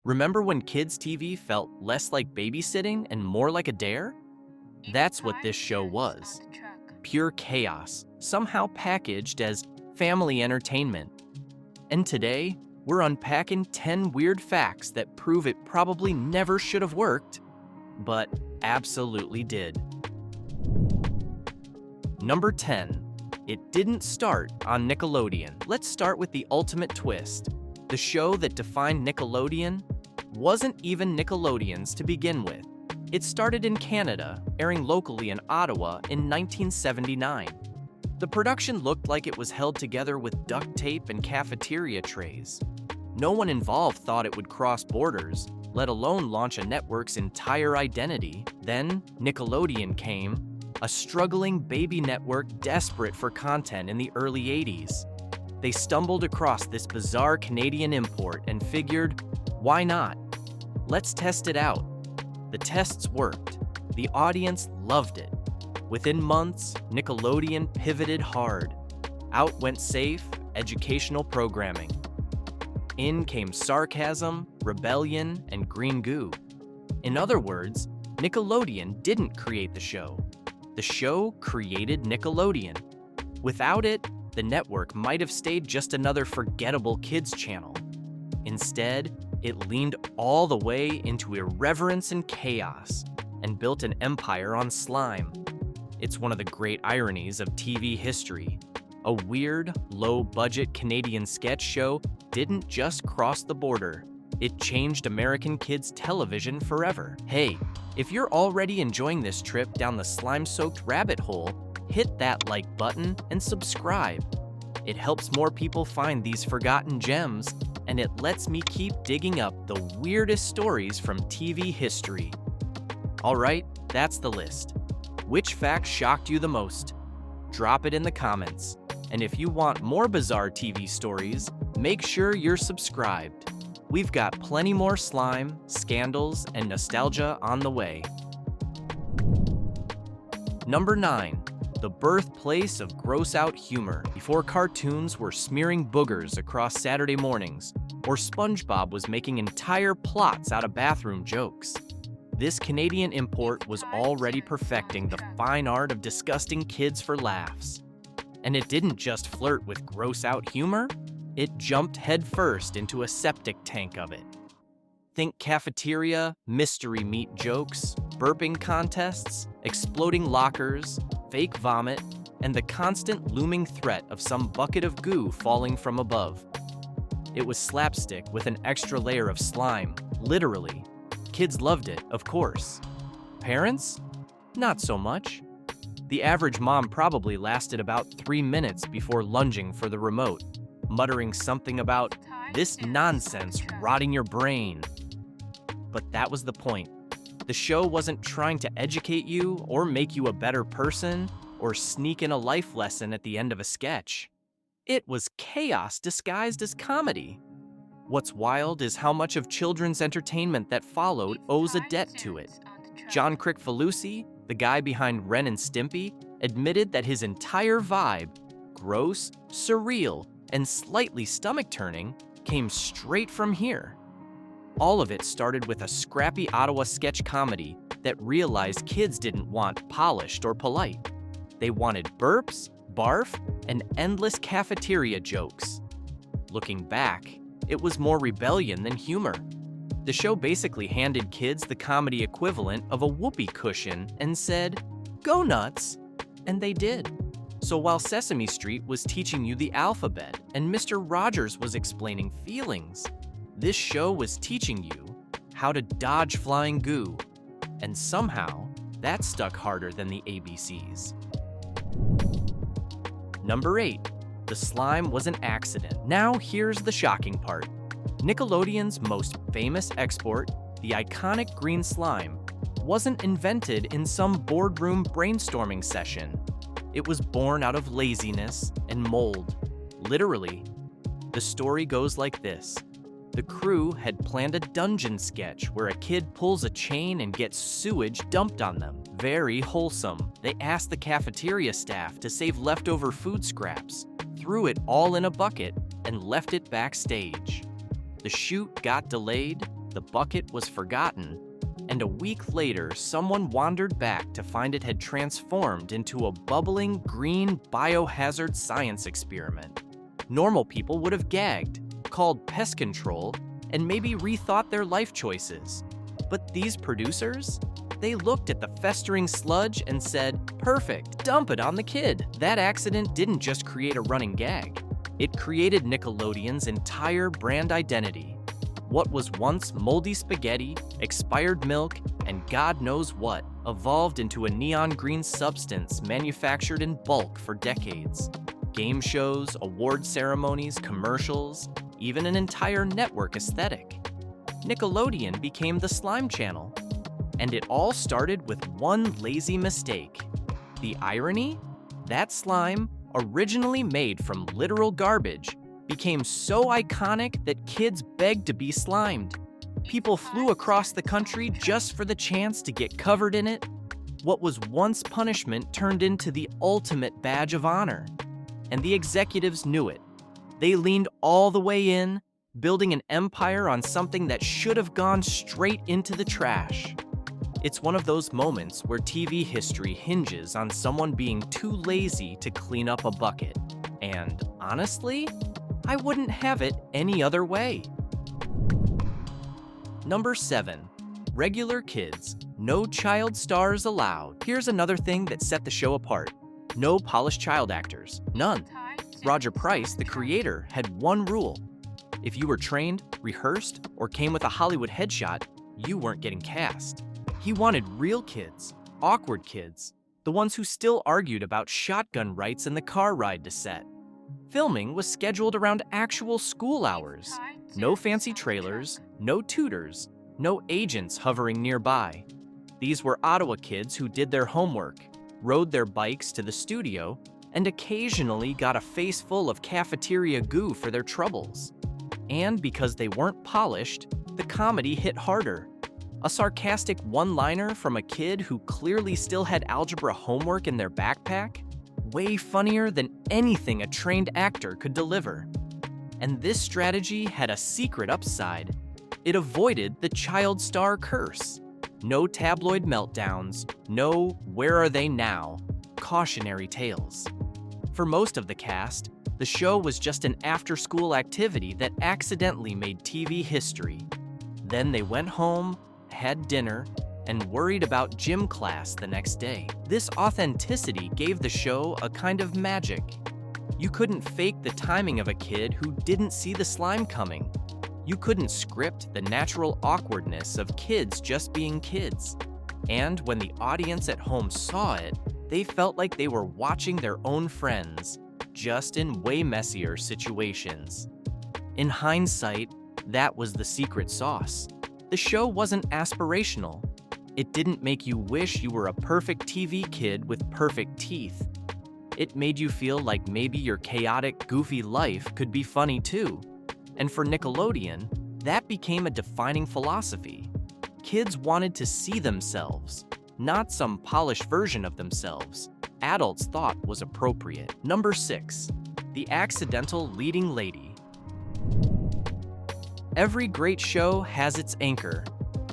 Remember when kids' TV felt less like babysitting and more like a dare? That's what this show was. Pure chaos, somehow packaged as family entertainment. And today, we're unpacking 10 weird facts that prove it probably never should have worked, but absolutely did. Number 10. It didn't start on Nickelodeon. Let's start with the ultimate twist. The show that defined Nickelodeon wasn't even Nickelodeon's to begin with. It started in Canada, airing locally in Ottawa in 1979. The production looked like it was held together with duct tape and cafeteria trays. No one involved thought it would cross borders, let alone launch a network's entire identity. Then Nickelodeon came, a struggling baby network desperate for content in the early 80s. They stumbled across this bizarre Canadian import and figured, why not? Let's test it out. The tests worked. The audience loved it. Within months, Nickelodeon pivoted hard. Out went safe, educational programming. In came sarcasm, rebellion, and green goo. In other words, Nickelodeon didn't create the show. The show created Nickelodeon. Without it, the network might have stayed just another forgettable kids channel. Instead, it leaned all the way into irreverence and chaos and built an empire on slime. It's one of the great ironies of TV history. A weird, low-budget Canadian sketch show didn't just cross the border. It changed American kids' television forever. Hey, if you're already enjoying this trip down the slime-soaked rabbit hole, hit that like button and subscribe. It helps more people find these forgotten gems, and it lets me keep digging up the weirdest stories from TV history. Alright, that's the list. Which fact shocked you the most? Drop it in the comments. And if you want more bizarre TV stories, make sure you're subscribed. We've got plenty more slime, scandals, and nostalgia on the way. Number 9. The birthplace of gross-out humor. Before cartoons were smearing boogers across Saturday mornings, or SpongeBob was making entire plots out of bathroom jokes, this Canadian import was already perfecting the fine art of disgusting kids for laughs. And it didn't just flirt with gross-out humor, it jumped headfirst into a septic tank of it. Think cafeteria, mystery meat jokes, burping contests, exploding lockers, fake vomit, and the constant looming threat of some bucket of goo falling from above. It was slapstick with an extra layer of slime, literally. Kids loved it, of course. Parents? Not so much. The average mom probably lasted about 3 minutes before lunging for the remote, muttering something about, "This nonsense rotting your brain." But that was the point. The show wasn't trying to educate you or make you a better person or sneak in a life lesson at the end of a sketch. It was chaos disguised as comedy. What's wild is how much of children's entertainment that followed owes a debt to it. John Kricfalusi, the guy behind Ren and Stimpy, admitted that his entire vibe, gross, surreal, and slightly stomach-turning, came straight from here. All of it started with a scrappy Ottawa sketch comedy that realized kids didn't want polished or polite. They wanted burps, barf, and endless cafeteria jokes. Looking back, it was more rebellion than humor. The show basically handed kids the comedy equivalent of a whoopee cushion and said, "Go nuts!" And they did. So while Sesame Street was teaching you the alphabet and Mr. Rogers was explaining feelings, this show was teaching you how to dodge flying goo. And somehow, that stuck harder than the ABCs. Number 8. The slime was an accident. Now here's the shocking part. Nickelodeon's most famous export, the iconic green slime, wasn't invented in some boardroom brainstorming session. It was born out of laziness and mold. Literally. The story goes like this. The crew had planned a dungeon sketch where a kid pulls a chain and gets sewage dumped on them. Very wholesome. They asked the cafeteria staff to save leftover food scraps, threw it all in a bucket, and left it backstage. The shoot got delayed, the bucket was forgotten, and a week later, someone wandered back to find it had transformed into a bubbling green biohazard science experiment. Normal people would have gagged, called pest control, and maybe rethought their life choices. But these producers? They looked at the festering sludge and said, "Perfect, dump it on the kid." That accident didn't just create a running gag. It created Nickelodeon's entire brand identity. What was once moldy spaghetti, expired milk, and God knows what, evolved into a neon green substance manufactured in bulk for decades. Game shows, award ceremonies, commercials, even an entire network aesthetic. Nickelodeon became the Slime Channel. And it all started with one lazy mistake. The irony? That slime, originally made from literal garbage, became so iconic that kids begged to be slimed. People flew across the country just for the chance to get covered in it. What was once punishment turned into the ultimate badge of honor. And the executives knew it. They leaned all the way in, building an empire on something that should have gone straight into the trash. It's one of those moments where TV history hinges on someone being too lazy to clean up a bucket. And honestly, I wouldn't have it any other way. Number 7. Regular kids. No child stars allowed. Here's another thing that set the show apart. No polished child actors. None. Roger Price, the creator, had one rule. If you were trained, rehearsed, or came with a Hollywood headshot, you weren't getting cast. He wanted real kids, awkward kids, the ones who still argued about shotgun rights in the car ride to set. Filming was scheduled around actual school hours. No fancy trailers, no tutors, no agents hovering nearby. These were Ottawa kids who did their homework, rode their bikes to the studio, and occasionally got a face full of cafeteria goo for their troubles. And because they weren't polished, the comedy hit harder. A sarcastic one-liner from a kid who clearly still had algebra homework in their backpack? Way funnier than anything a trained actor could deliver. And this strategy had a secret upside. It avoided the child star curse. No tabloid meltdowns, no "where are they now" cautionary tales. For most of the cast, the show was just an after-school activity that accidentally made TV history. Then they went home, had dinner, and worried about gym class the next day. This authenticity gave the show a kind of magic. You couldn't fake the timing of a kid who didn't see the slime coming. You couldn't script the natural awkwardness of kids just being kids. And when the audience at home saw it, they felt like they were watching their own friends, just in way messier situations. In hindsight, that was the secret sauce. The show wasn't aspirational. It didn't make you wish you were a perfect TV kid with perfect teeth. It made you feel like maybe your chaotic, goofy life could be funny too. And for Nickelodeon, that became a defining philosophy. Kids wanted to see themselves, not some polished version of themselves adults thought was appropriate. Number 6. The accidental leading lady. Every great show has its anchor,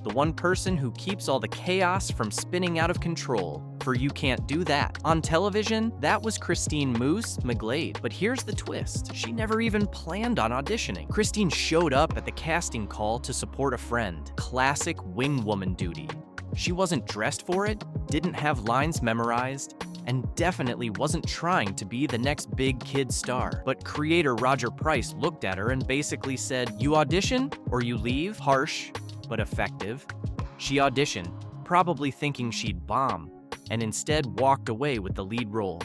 the one person who keeps all the chaos from spinning out of control, for you can't do that. On television, that was Christine Moose McGlade, but here's the twist. She never even planned on auditioning. Christine showed up at the casting call to support a friend. Classic wing woman duty. She wasn't dressed for it, didn't have lines memorized, and definitely wasn't trying to be the next big kid star. But creator Roger Price looked at her and basically said, "You audition or you leave." Harsh, but effective. She auditioned, probably thinking she'd bomb, and instead walked away with the lead role.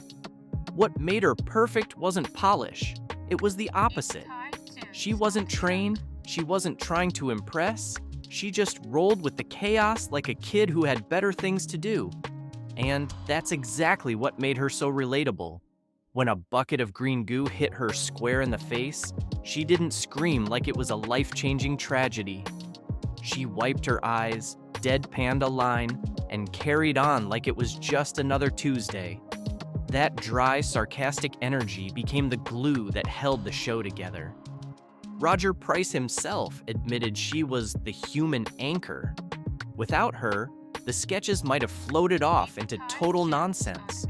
What made her perfect wasn't polish, it was the opposite. She wasn't trained, she wasn't trying to impress, she just rolled with the chaos like a kid who had better things to do. And that's exactly what made her so relatable. When a bucket of green goo hit her square in the face, she didn't scream like it was a life-changing tragedy. She wiped her eyes, deadpanned a line, and carried on like it was just another Tuesday. That dry, sarcastic energy became the glue that held the show together. Roger Price himself admitted she was the human anchor. Without her, the sketches might have floated off into total nonsense.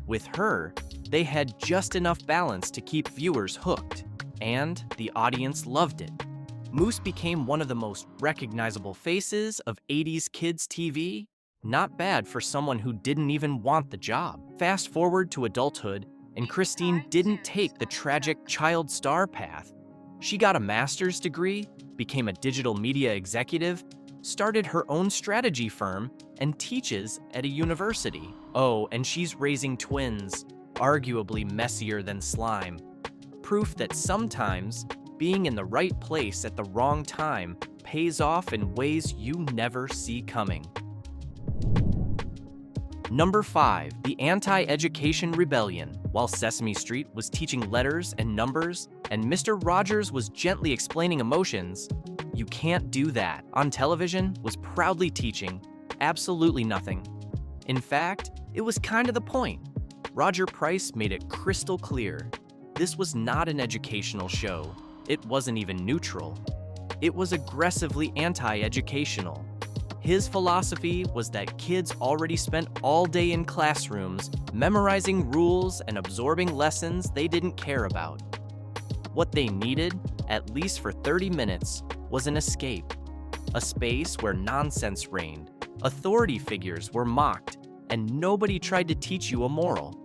With her, they had just enough balance to keep viewers hooked, and the audience loved it. Moose became one of the most recognizable faces of 80s kids' TV. Not bad for someone who didn't even want the job. Fast forward to adulthood, and Christine didn't take the tragic child star path. She got a master's degree, became a digital media executive, started her own strategy firm, and teaches at a university. Oh, and she's raising twins, arguably messier than slime. Proof that sometimes being in the right place at the wrong time pays off in ways you never see coming. Number 5, the Anti-Education Rebellion. While Sesame Street was teaching letters and numbers, and Mr. Rogers was gently explaining emotions, You Can't Do That on television was proudly teaching absolutely nothing. In fact, it was kind of the point. Roger Price made it crystal clear. This was not an educational show. It wasn't even neutral. It was aggressively anti-educational. His philosophy was that kids already spent all day in classrooms memorizing rules and absorbing lessons they didn't care about. What they needed, at least for 30 minutes, was an escape. A space where nonsense reigned, authority figures were mocked, and nobody tried to teach you a moral.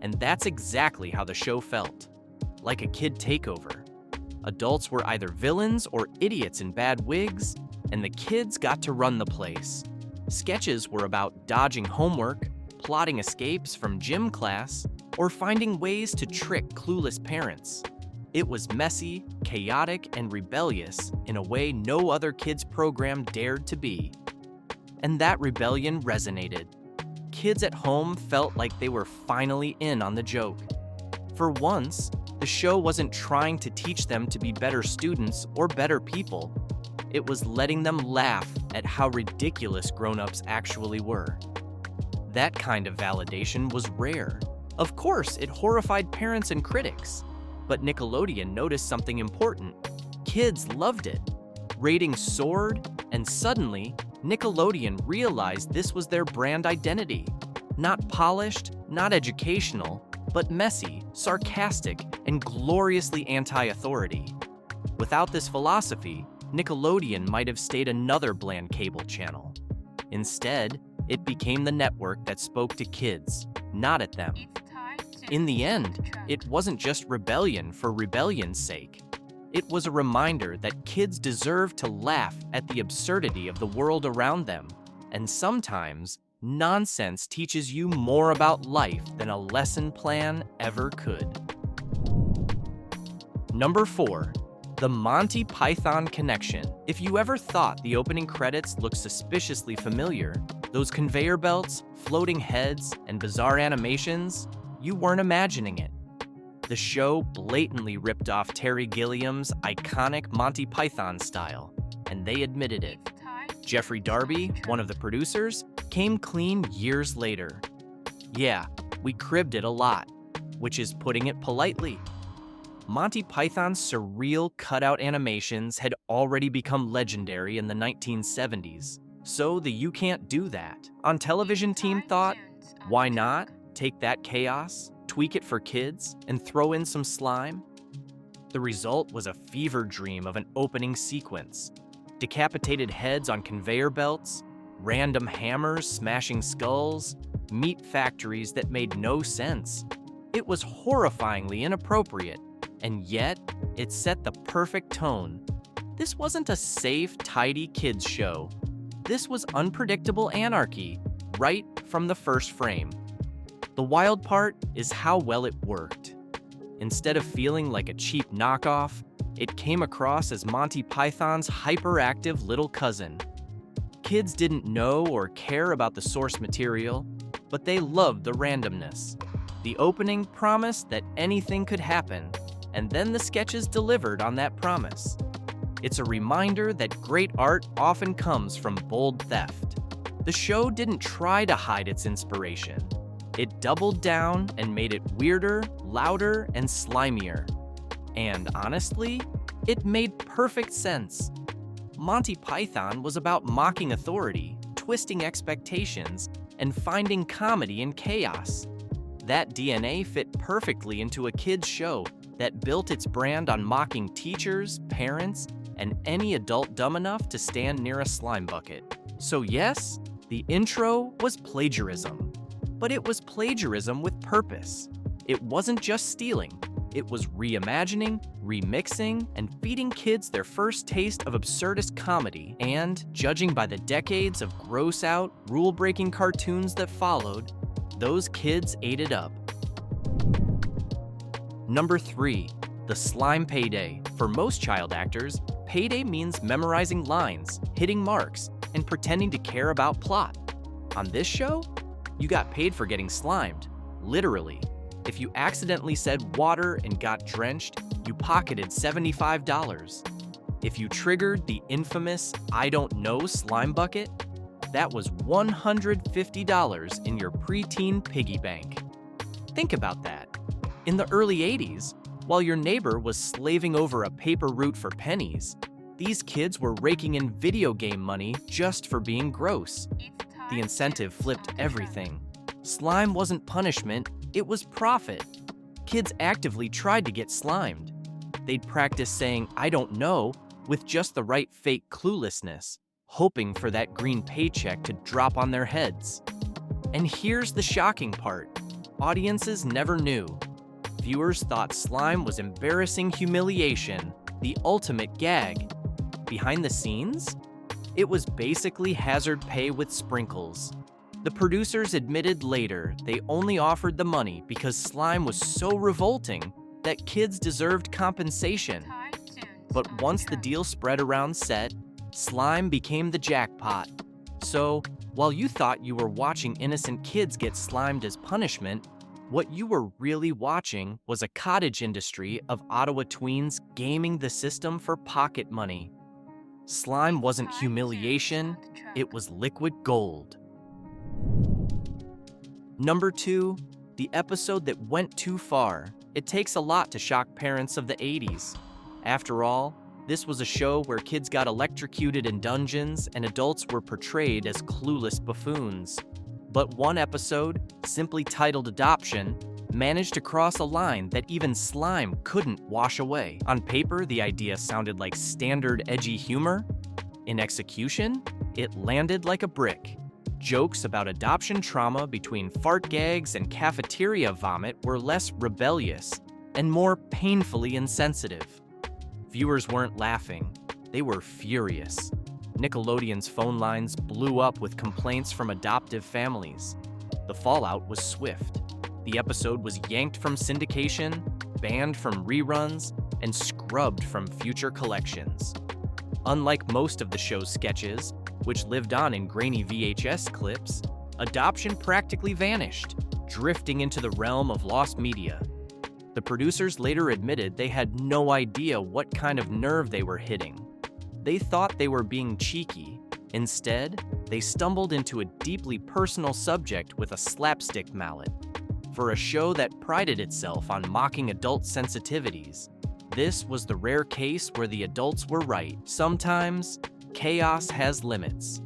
And that's exactly how the show felt. Like a kid takeover. Adults were either villains or idiots in bad wigs, and the kids got to run the place. Sketches were about dodging homework, plotting escapes from gym class, or finding ways to trick clueless parents. It was messy, chaotic, and rebellious in a way no other kids' program dared to be. And that rebellion resonated. Kids at home felt like they were finally in on the joke. For once, the show wasn't trying to teach them to be better students or better people. It was letting them laugh at how ridiculous grown-ups actually were. That kind of validation was rare. Of course, it horrified parents and critics. But Nickelodeon noticed something important. Kids loved it. Ratings soared, and suddenly, Nickelodeon realized this was their brand identity. Not polished, not educational, but messy, sarcastic, and gloriously anti-authority. Without this philosophy, Nickelodeon might have stayed another bland cable channel. Instead, it became the network that spoke to kids, not at them. In the end, it wasn't just rebellion for rebellion's sake. It was a reminder that kids deserve to laugh at the absurdity of the world around them, and sometimes, nonsense teaches you more about life than a lesson plan ever could. Number 4. The Monty Python Connection. If you ever thought the opening credits looked suspiciously familiar, those conveyor belts, floating heads, and bizarre animations, you weren't imagining it. The show blatantly ripped off Terry Gilliam's iconic Monty Python style, and they admitted it. Jeffrey Darby, one of the producers, came clean years later. Yeah, we cribbed it a lot, which is putting it politely. Monty Python's surreal cutout animations had already become legendary in the 1970s, so the You Can't Do That on television team thought, why not take that chaos, tweak it for kids, and throw in some slime? The result was a fever dream of an opening sequence. Decapitated heads on conveyor belts, random hammers smashing skulls, meat factories that made no sense. It was horrifyingly inappropriate, and yet it set the perfect tone. This wasn't a safe, tidy kids show. This was unpredictable anarchy, right from the first frame. The wild part is how well it worked. Instead of feeling like a cheap knockoff, it came across as Monty Python's hyperactive little cousin. Kids didn't know or care about the source material, but they loved the randomness. The opening promised that anything could happen, and then the sketches delivered on that promise. It's a reminder that great art often comes from bold theft. The show didn't try to hide its inspiration. It doubled down and made it weirder, louder, and slimier. And honestly, it made perfect sense. Monty Python was about mocking authority, twisting expectations, and finding comedy in chaos. That DNA fit perfectly into a kid's show that built its brand on mocking teachers, parents, and any adult dumb enough to stand near a slime bucket. So yes, the intro was plagiarism. But it was plagiarism with purpose. It wasn't just stealing. It was reimagining, remixing, and feeding kids their first taste of absurdist comedy. And, judging by the decades of gross-out, rule-breaking cartoons that followed, those kids ate it up. Number 3. The Slime Payday. For most child actors, payday means memorizing lines, hitting marks, and pretending to care about plot. On this show, you got paid for getting slimed, literally. If you accidentally said water and got drenched, you pocketed $75. If you triggered the infamous I don't know slime bucket, that was $150 in your preteen piggy bank. Think about that. In the early 80s, while your neighbor was slaving over a paper route for pennies, these kids were raking in video game money just for being gross. The incentive flipped everything. Slime wasn't punishment, it was profit. Kids actively tried to get slimed. They'd practice saying, I don't know, with just the right fake cluelessness, hoping for that green paycheck to drop on their heads. And here's the shocking part. Audiences never knew. Viewers thought slime was embarrassing humiliation, the ultimate gag. Behind the scenes, it was basically hazard pay with sprinkles. The producers admitted later they only offered the money because slime was so revolting that kids deserved compensation. But once the deal spread around set, slime became the jackpot. So, while you thought you were watching innocent kids get slimed as punishment, what you were really watching was a cottage industry of Ottawa tweens gaming the system for pocket money. Slime wasn't humiliation, it was liquid gold. Number 2, the episode that went too far. It takes a lot to shock parents of the 80s. After all, this was a show where kids got electrocuted in dungeons and adults were portrayed as clueless buffoons. But one episode, simply titled Adoption, managed to cross a line that even slime couldn't wash away. On paper, the idea sounded like standard edgy humor. In execution, it landed like a brick. Jokes about adoption trauma between fart gags and cafeteria vomit were less rebellious and more painfully insensitive. Viewers weren't laughing, they were furious. Nickelodeon's phone lines blew up with complaints from adoptive families. The fallout was swift. The episode was yanked from syndication, banned from reruns, and scrubbed from future collections. Unlike most of the show's sketches, which lived on in grainy VHS clips, adoption practically vanished, drifting into the realm of lost media. The producers later admitted they had no idea what kind of nerve they were hitting. They thought they were being cheeky. Instead, they stumbled into a deeply personal subject with a slapstick mallet. For a show that prided itself on mocking adult sensitivities, this was the rare case where the adults were right. Sometimes, chaos has limits.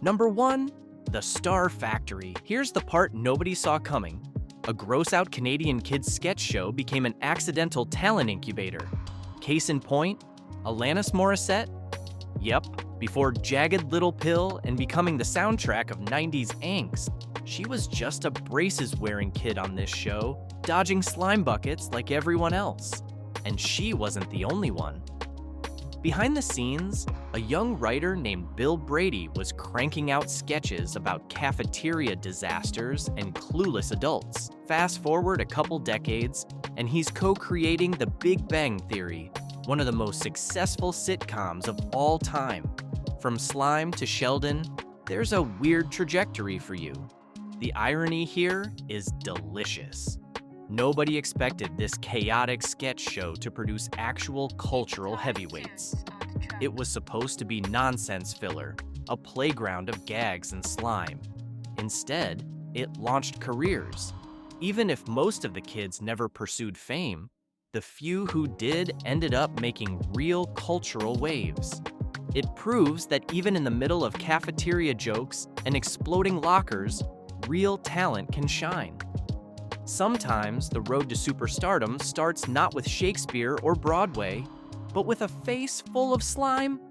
Number 1, The Star Factory. Here's the part nobody saw coming. A gross-out Canadian kids sketch show became an accidental talent incubator. Case in point, Alanis Morissette? Yep, before Jagged Little Pill and becoming the soundtrack of 90s angst, she was just a braces-wearing kid on this show, dodging slime buckets like everyone else. And she wasn't the only one. Behind the scenes, a young writer named Bill Brady was cranking out sketches about cafeteria disasters and clueless adults. Fast forward a couple decades, and he's co-creating The Big Bang Theory, one of the most successful sitcoms of all time. From Slime to Sheldon, there's a weird trajectory for you. The irony here is delicious. Nobody expected this chaotic sketch show to produce actual cultural heavyweights. It was supposed to be nonsense filler, a playground of gags and slime. Instead, it launched careers. Even if most of the kids never pursued fame, the few who did ended up making real cultural waves. It proves that even in the middle of cafeteria jokes and exploding lockers, real talent can shine. Sometimes the road to superstardom starts not with Shakespeare or Broadway, but with a face full of slime